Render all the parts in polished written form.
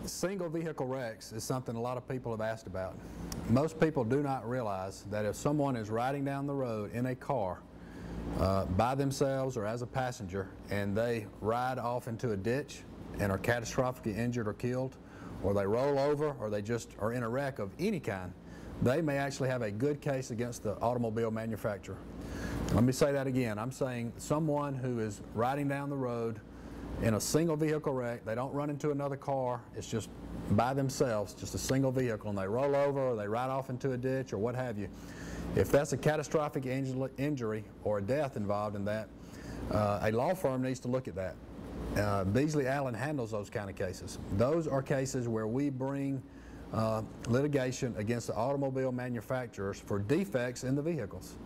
Single vehicle wrecks is something a lot of people have asked about. Most people do not realize that if someone is riding down the road in a car by themselves or as a passenger and they ride off into a ditch and are catastrophically injured or killed, or they roll over, or they just are in a wreck of any kind, they may actually have a good case against the automobile manufacturer. Let me say that again. I'm saying someone who is riding down the road in a single vehicle wreck, they don't run into another car, it's just by themselves, just a single vehicle, and they roll over or they ride off into a ditch or what have you. If that's a catastrophic injury or a death involved in that, a law firm needs to look at that. Beasley Allen handles those kind of cases. Those are cases where we bring litigation against the automobile manufacturers for defects in the vehicles.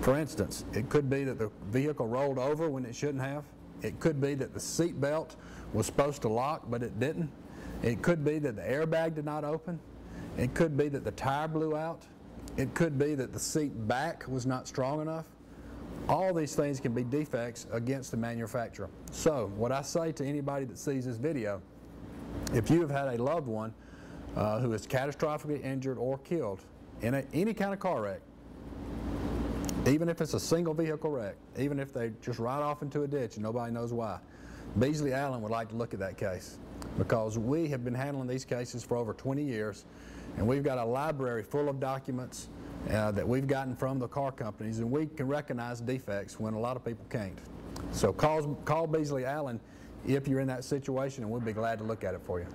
For instance, it could be that the vehicle rolled over when it shouldn't have. It could be that the seat belt was supposed to lock but it didn't. It could be that the airbag did not open. It could be that the tire blew out. It could be that the seat back was not strong enough. All these things can be defects against the manufacturer. So what I say to anybody that sees this video, if you have had a loved one who is catastrophically injured or killed in any kind of car wreck, even if it's a single vehicle wreck, even if they just ride off into a ditch and nobody knows why, Beasley Allen would like to look at that case, because we have been handling these cases for over 20 years and we've got a library full of documents that we've gotten from the car companies, and we can recognize defects when a lot of people can't. So call Beasley Allen if you're in that situation, and we'll be glad to look at it for you.